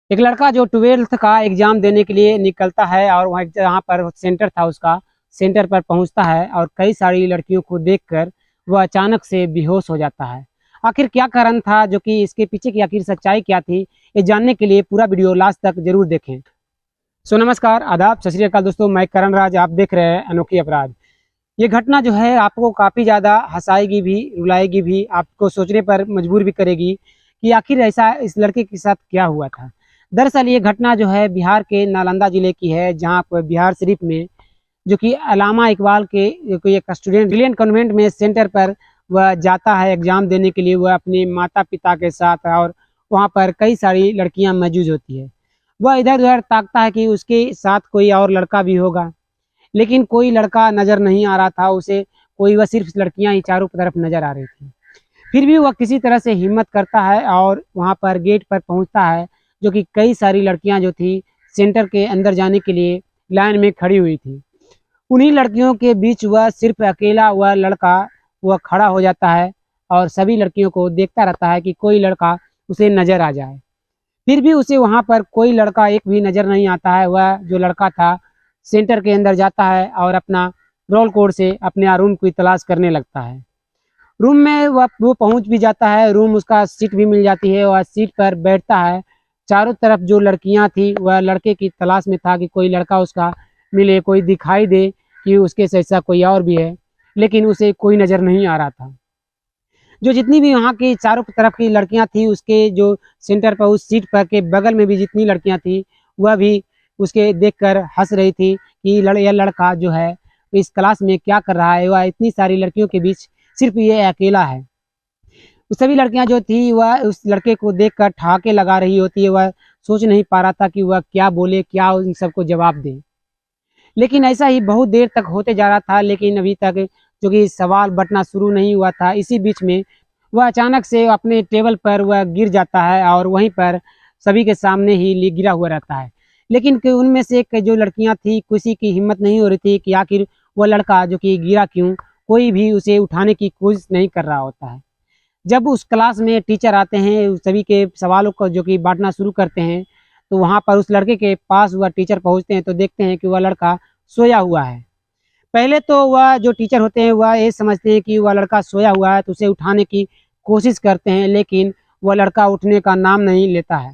एक लड़का जो 12th का एग्जाम देने के लिए निकलता है और वहाँ जहाँ पर सेंटर था उसका सेंटर पर पहुँचता है और कई सारी लड़कियों को देखकर वह अचानक से बेहोश हो जाता है। आखिर क्या कारण था, जो कि इसके पीछे की आखिर सच्चाई क्या थी, ये जानने के लिए पूरा वीडियो लास्ट तक जरूर देखें। सो नमस्कार, आदाब, सत श्री अकाल दोस्तों, मैं करण राज, आप देख रहे हैं अनोखी अपराध। ये घटना जो है आपको काफ़ी ज़्यादा हंसाएगी भी, रुलाएगी भी, आपको सोचने पर मजबूर भी करेगी कि आखिर ऐसा इस लड़के के साथ क्या हुआ था। दरअसल ये घटना जो है बिहार के नालंदा ज़िले की है, जहाँ पर बिहार शरीफ में जो कि अलामा इकबाल के कोई एक स्टूडेंट ब्रिलियंट कॉन्वेंट में सेंटर पर वह जाता है एग्ज़ाम देने के लिए, वह अपने माता पिता के साथ, और वहाँ पर कई सारी लड़कियाँ मौजूद होती है। वह इधर उधर ताकता है कि उसके साथ कोई और लड़का भी होगा, लेकिन कोई लड़का नज़र नहीं आ रहा था उसे। कोई, वह सिर्फ लड़कियां ही चारों तरफ नज़र आ रही थी। फिर भी वह किसी तरह से हिम्मत करता है और वहां पर गेट पर पहुंचता है, जो कि कई सारी लड़कियां जो थी सेंटर के अंदर जाने के लिए लाइन में खड़ी हुई थी। उन्हीं लड़कियों के बीच वह सिर्फ अकेला वह लड़का वह खड़ा हो जाता है और सभी लड़कियों को देखता रहता है कि कोई लड़का उसे नज़र आ जाए। फिर भी उसे वहाँ पर कोई लड़का एक भी नज़र नहीं आता है। वह जो लड़का था सेंटर के अंदर जाता है और अपना रोल कोड से अपने रूम की तलाश करने लगता है। रूम में वो पहुंच भी जाता है, रूम उसका सीट भी मिल जाती है, वह सीट पर बैठता है। चारों तरफ जो लड़कियां थी वह लड़के की तलाश में था कि कोई लड़का उसका मिले, कोई दिखाई दे कि उसके जैसा कोई और भी है, लेकिन उसे कोई नज़र नहीं आ रहा था। जो जितनी भी वहाँ की चारों तरफ की लड़कियां थी, उसके जो सेंटर पर उस सीट पर के बगल में भी जितनी लड़कियां थी वह भी उसके देखकर हंस रही थी कि यह लड़का जो है इस क्लास में क्या कर रहा है, वह इतनी सारी लड़कियों के बीच सिर्फ ये अकेला है। सभी लड़कियां जो थी वह उस लड़के को देखकर ठहाके लगा रही होती है। वह सोच नहीं पा रहा था कि वह क्या बोले, क्या उन सबको जवाब दे। लेकिन ऐसा ही बहुत देर तक होते जा रहा था, लेकिन अभी तक जो कि सवाल बटना शुरू नहीं हुआ था। इसी बीच में वह अचानक से अपने टेबल पर वह गिर जाता है और वहीं पर सभी के सामने ही गिरा हुआ रहता है। लेकिन उनमें से एक जो लड़कियां थी, किसी की हिम्मत नहीं हो रही थी कि आखिर वह लड़का जो कि गिरा क्यों, कोई भी उसे उठाने की कोशिश नहीं कर रहा होता है। जब उस क्लास में टीचर आते हैं, सभी के सवालों को जो कि बांटना शुरू करते हैं, तो वहाँ पर उस लड़के के पास वह टीचर पहुँचते हैं तो देखते हैं कि वह लड़का सोया हुआ है। पहले तो वह जो टीचर होते हैं वह ये समझते हैं कि वह लड़का सोया हुआ है, तो उसे उठाने की कोशिश करते हैं, लेकिन वह लड़का उठने का नाम नहीं लेता है।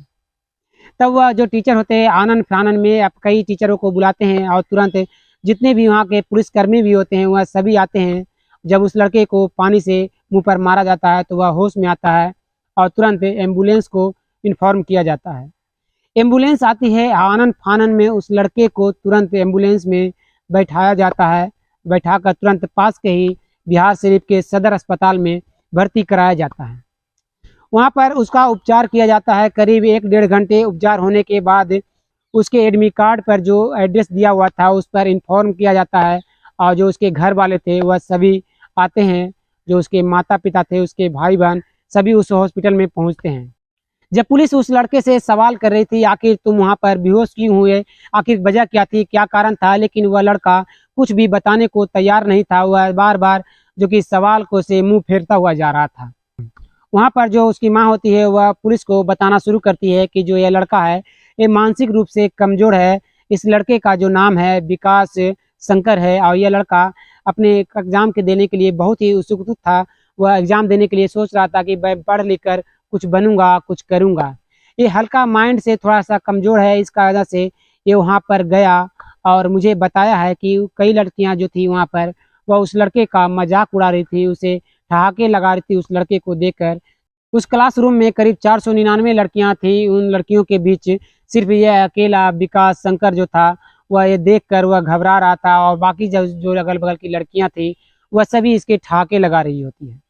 तब वह जो टीचर होते हैं आनन फानन में अब कई टीचरों को बुलाते हैं और तुरंत जितने भी वहाँ के पुलिसकर्मी भी होते हैं वह सभी आते हैं। जब उस लड़के को पानी से मुंह पर मारा जाता है तो वह होश में आता है और तुरंत एम्बुलेंस को इन्फॉर्म किया जाता है। एम्बुलेंस आती है, आनन फानन में उस लड़के को तुरंत एम्बुलेंस में बैठाया जाता है। बैठाकर तुरंत पास के ही बिहार शरीफ के सदर अस्पताल में भर्ती कराया जाता है। वहाँ पर उसका उपचार किया जाता है। करीब 1-1.5 घंटे उपचार होने के बाद उसके एडमिट कार्ड पर जो एड्रेस दिया हुआ था उस पर इन्फॉर्म किया जाता है और जो उसके घर वाले थे वह सभी आते हैं। जो उसके माता पिता थे, उसके भाई बहन, सभी उस हॉस्पिटल में पहुँचते हैं। जब पुलिस उस लड़के से सवाल कर रही थी आखिर तुम वहाँ पर बेहोश क्यों हुए, आखिर वजह क्या थी, क्या कारण था, लेकिन वह लड़का कुछ भी बताने को तैयार नहीं था। वह बार बार जो कि सवाल को से मुंह फेरता हुआ जा रहा था। वहाँ पर जो उसकी माँ होती है वह पुलिस को बताना शुरू करती है कि जो यह लड़का है ये मानसिक रूप से कमज़ोर है। इस लड़के का जो नाम है विकास शंकर है और यह लड़का अपने एग्ज़ाम के देने के लिए बहुत ही उत्सुक था। वह एग्ज़ाम देने के लिए सोच रहा था कि मैं पढ़ लिख कर कुछ बनूंगा, कुछ करूंगा। ये हल्का माइंड से थोड़ा सा कमज़ोर है, इसका वजह से ये वहाँ पर गया और मुझे बताया है कि कई लड़कियाँ जो थी वहाँ पर वह उस लड़के का मजाक उड़ा रही थी, उसे ठहाके लगा रही थी उस लड़के को देखकर। उस क्लासरूम में करीब 499 लड़कियां थी। उन लड़कियों के बीच सिर्फ यह अकेला विकास शंकर जो था वह ये देखकर वह घबरा रहा था और बाकी जो अगल बगल की लड़कियां थी वह सभी इसके ठहाके लगा रही होती हैं।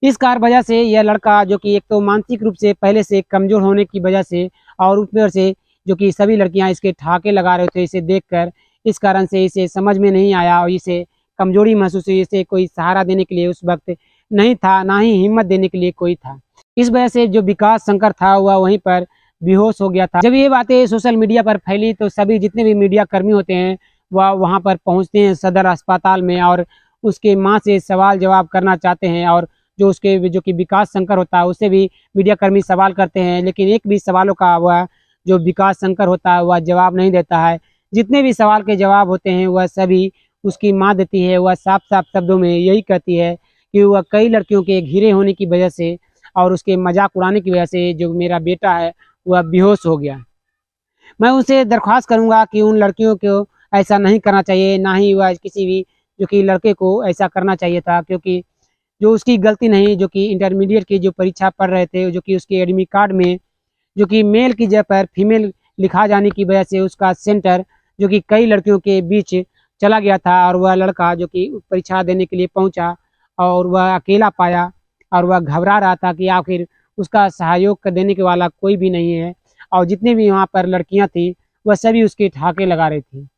इस वजह से यह लड़का जो कि एक तो मानसिक रूप से पहले से कमज़ोर होने की वजह से और ऊपर से जो कि सभी लड़कियां इसके ठहाके लगा रहे थे इसे देखकर, इस कारण से इसे समझ में नहीं आया और इसे कमजोरी महसूस हुई। इसे कोई सहारा देने के लिए उस वक्त नहीं था, ना ही हिम्मत देने के लिए कोई था। इस वजह से जो विकास शंकर था वह वहीं पर बेहोश हो गया था। जब ये बातें सोशल मीडिया पर फैली तो सभी जितने भी मीडिया कर्मी होते हैं वह वहाँ पर पहुँचते हैं सदर अस्पताल में और उसके माँ से सवाल जवाब करना चाहते हैं और जो उसके जो कि विकास शंकर होता है उससे भी मीडिया कर्मी सवाल करते हैं, लेकिन एक भी सवालों का वह जो विकास शंकर होता है वह जवाब नहीं देता है। जितने भी सवाल के जवाब होते हैं वह सभी उसकी माँ देती है। वह साफ साफ शब्दों में यही कहती है कि वह कई लड़कियों के घिरे होने की वजह से और उसके मजाक उड़ाने की वजह से जो मेरा बेटा है वह बेहोश हो गया। मैं उनसे दरख्वास्त करूंगा कि उन लड़कियों को ऐसा नहीं करना चाहिए, ना ही वह किसी भी जो कि लड़के को ऐसा करना चाहिए था, क्योंकि जो उसकी गलती नहीं, जो कि इंटरमीडिएट की जो परीक्षा पढ़ रहे थे, जो कि उसके एडमिट कार्ड में जो कि मेल की जगह पर फीमेल लिखा जाने की वजह से उसका सेंटर जो कि कई लड़कियों के बीच चला गया था और वह लड़का जो कि परीक्षा देने के लिए पहुंचा और वह अकेला पाया और वह घबरा रहा था कि आखिर उसका सहयोग देने के वाला कोई भी नहीं है, और जितने भी वहाँ पर लड़कियाँ थी वह सभी उसके ठाके लगा रही थी।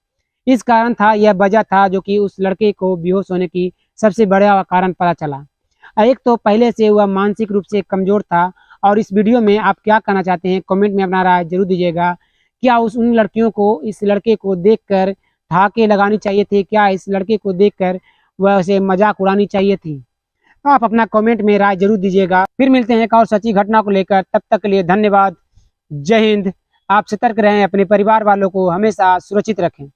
इस कारण था, यह वजह था जो कि उस लड़के को बेहोश होने की सबसे बड़ा कारण पता चला। एक तो पहले से वह मानसिक रूप से कमज़ोर था। और इस वीडियो में आप क्या कहना चाहते हैं, कमेंट में अपना राय जरूर दीजिएगा। क्या उन लड़कियों को इस लड़के को देखकर ठहाके लगानी चाहिए थी? क्या इस लड़के को देखकर वह उसे मजाक उड़ानी चाहिए थी? आप अपना कमेंट में राय जरूर दीजिएगा। फिर मिलते हैं एक और सच्ची घटना को लेकर, तब तक के लिए धन्यवाद। जय हिंद। आप सतर्क रहें, अपने परिवार वालों को हमेशा सुरक्षित रखें।